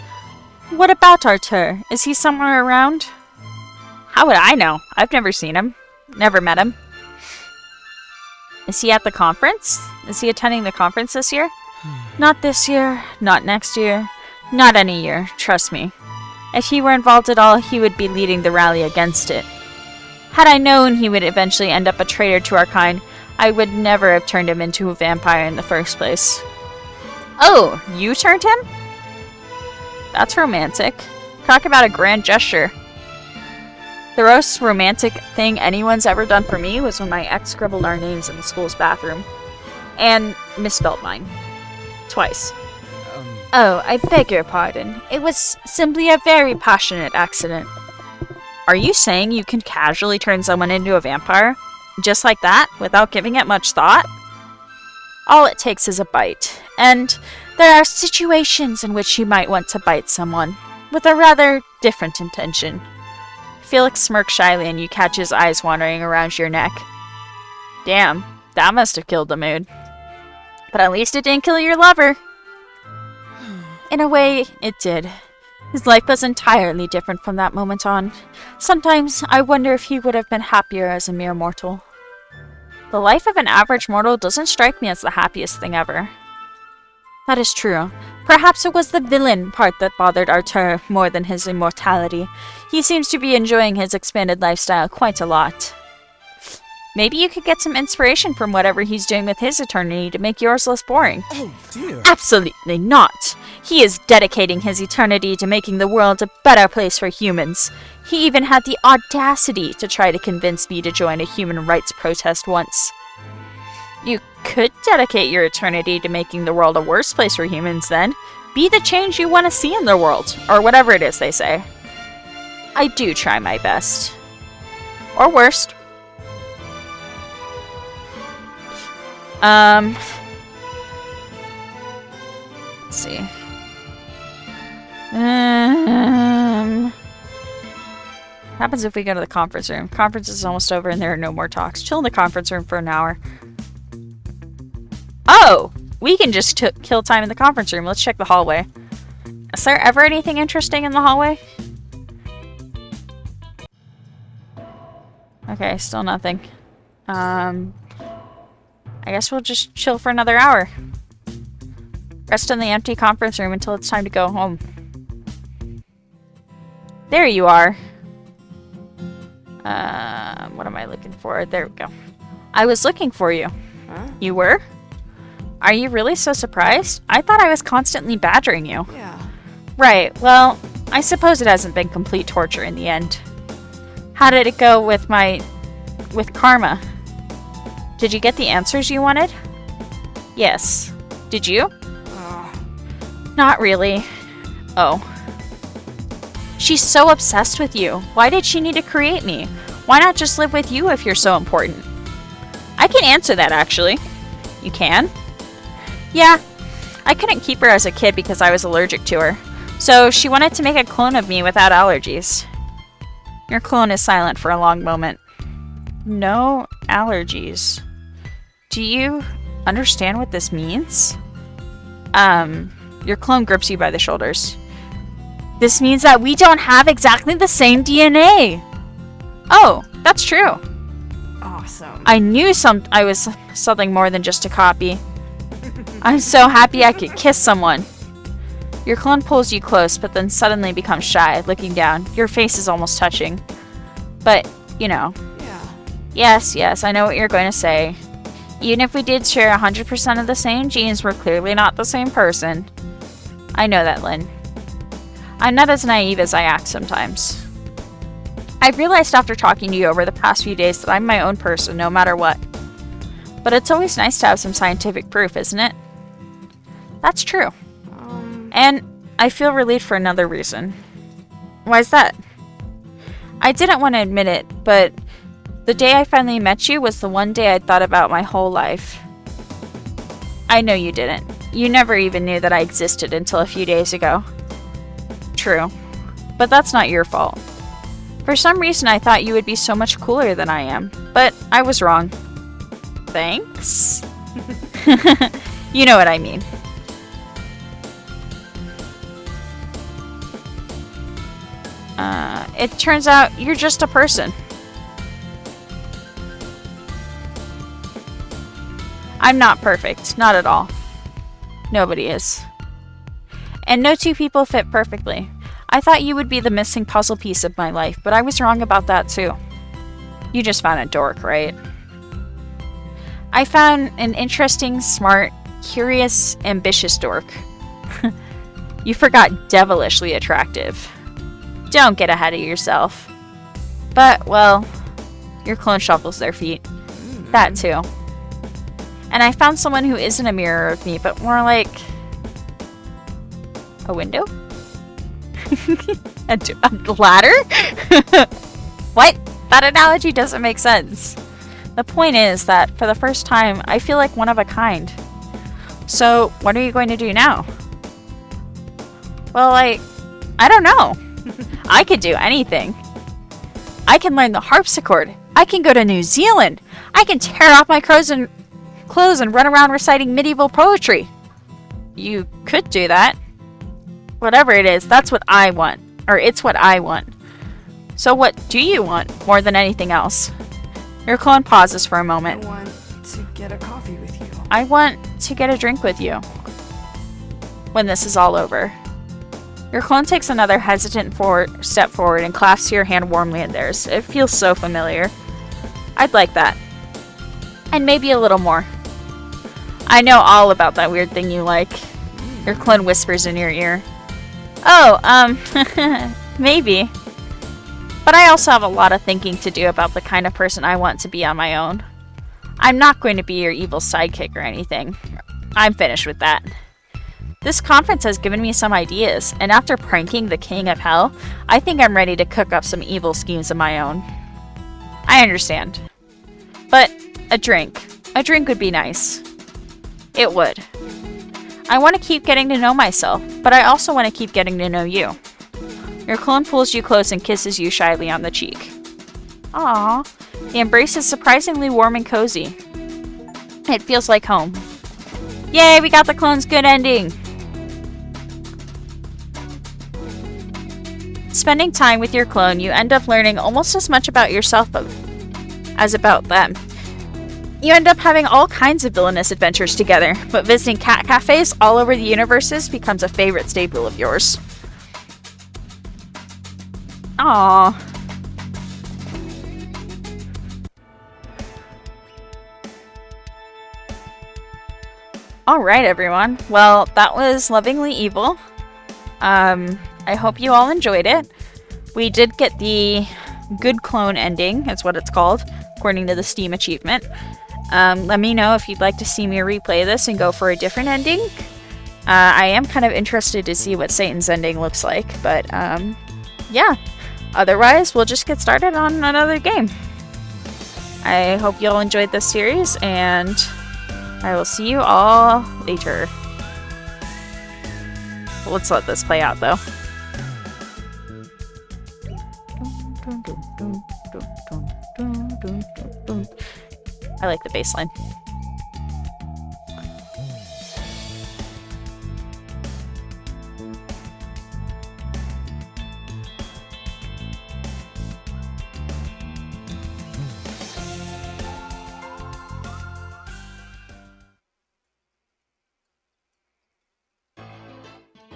What about Artur? Is he somewhere around? How would I know? I've never seen him. Never met him. Is he at the conference? Is he attending the conference this year? Not this year, not next year, not any year, trust me. If he were involved at all, he would be leading the rally against it. Had I known he would eventually end up a traitor to our kind, I would never have turned him into a vampire in the first place. Oh, you turned him? That's romantic. Talk about a grand gesture. The most romantic thing anyone's ever done for me was when my ex scribbled our names in the school's bathroom. And misspelled mine. Twice. Oh, I beg your pardon. It was simply a very passionate accident. Are you saying you can casually turn someone into a vampire? Just like that, without giving it much thought? All it takes is a bite. And there are situations in which you might want to bite someone, with a rather different intention. Felix smirks shyly and you catch his eyes wandering around your neck. Damn, that must have killed the mood. But at least it didn't kill your lover. In a way, it did. His life was entirely different from that moment on. Sometimes I wonder if he would have been happier as a mere mortal. The life of an average mortal doesn't strike me as the happiest thing ever. That is true. Perhaps it was the villain part that bothered Artur more than his immortality. He seems to be enjoying his expanded lifestyle quite a lot. Maybe you could get some inspiration from whatever he's doing with his eternity to make yours less boring. Oh dear. Absolutely not. He is dedicating his eternity to making the world a better place for humans. He even had the audacity to try to convince me to join a human rights protest once. You could dedicate your eternity to making the world a worse place for humans then. Be the change you want to see in the world, or whatever it is they say. I do try my best. Or worst. Let's see. What happens if we go to the conference room? Conference is almost over and there are no more talks. Chill in the conference room for an hour. Oh! We can just kill time in the conference room. Let's check the hallway. Is there ever anything interesting in the hallway? Okay, still nothing. I guess we'll just chill for another hour. Rest in the empty conference room until it's time to go home. There you are. What am I looking for? There we go. I was looking for you. Huh? You were? Are you really so surprised? I thought I was constantly badgering you. Yeah. Right, well, I suppose it hasn't been complete torture in the end. How did it go with Karma? Did you get the answers you wanted? Yes. Did you? Not really. Oh. She's so obsessed with you. Why did she need to create me? Why not just live with you if you're so important? I can answer that, actually. You can? Yeah. I couldn't keep her as a kid because I was allergic to her. So she wanted to make a clone of me without allergies. Your clone is silent for a long moment. No allergies. Do you understand what this means? Your clone grips you by the shoulders. This means that we don't have exactly the same DNA. Oh, that's true. Awesome. I knew I was something more than just a copy. I'm so happy I could kiss someone. Your clone pulls you close, but then suddenly becomes shy, looking down. Your face is almost touching. But, you know. Yeah. Yes, I know what you're going to say. Even if we did share 100% of the same genes, we're clearly not the same person. I know that, Lynn. I'm not as naive as I act sometimes. I've realized after talking to you over the past few days that I'm my own person, no matter what. But it's always nice to have some scientific proof, isn't it? That's true. And I feel relieved for another reason. Why's that? I didn't want to admit it, but the day I finally met you was the one day I'd thought about my whole life. I know you didn't. You never even knew that I existed until a few days ago. True. But that's not your fault. For some reason I thought you would be so much cooler than I am, but I was wrong. Thanks? You know what I mean. It turns out you're just a person. I'm not perfect, not at all. Nobody is. And no two people fit perfectly. I thought you would be the missing puzzle piece of my life, but I was wrong about that too. You just found a dork, right? I found an interesting, smart, curious, ambitious dork. You forgot devilishly attractive. Don't get ahead of yourself. But, well, your clone shuffles their feet. That too. And I found someone who isn't a mirror of me, but more like a window? a ladder? What? That analogy doesn't make sense. The point is that for the first time, I feel like one of a kind. So, what are you going to do now? Well, I don't know. I could do anything. I can learn the harpsichord. I can go to New Zealand. I can tear off my clothes and run around reciting medieval poetry. You could do that. Whatever it is, that's what I want. Or it's what I want. So what do you want more than anything else? Your clone pauses for a I moment. want to get a coffee with you. I want to get a drink with you. When this is all over. Your clone takes another hesitant step forward and clasps your hand warmly in theirs. It feels so familiar. I'd like that. And maybe a little more. I know all about that weird thing you like. Your clone whispers in your ear. Oh, maybe. But I also have a lot of thinking to do about the kind of person I want to be on my own. I'm not going to be your evil sidekick or anything. I'm finished with that. This conference has given me some ideas, and after pranking the King of Hell, I think I'm ready to cook up some evil schemes of my own. I understand. But a drink. A drink would be nice. It would. I want to keep getting to know myself, but I also want to keep getting to know you. Your clone pulls you close and kisses you shyly on the cheek. Aww. The embrace is surprisingly warm and cozy. It feels like home. Yay, we got the clone's good ending! Spending time with your clone, you end up learning almost as much about yourself as about them. You end up having all kinds of villainous adventures together, but visiting cat cafes all over the universes becomes a favorite staple of yours. Aww. Alright, everyone. Well, that was Lovingly Evil. I hope you all enjoyed it. We did get the good clone ending, is what it's called, according to the Steam achievement. Let me know if you'd like to see me replay this and go for a different ending. I am kind of interested to see what Satan's ending looks like, but yeah. Otherwise, we'll just get started on another game. I hope you all enjoyed this series, and I will see you all later. Let's let this play out, though. I like the bass line.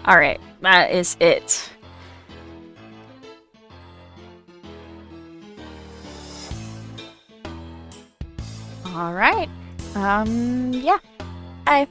Alright, that is it. Alright. Yeah. Bye.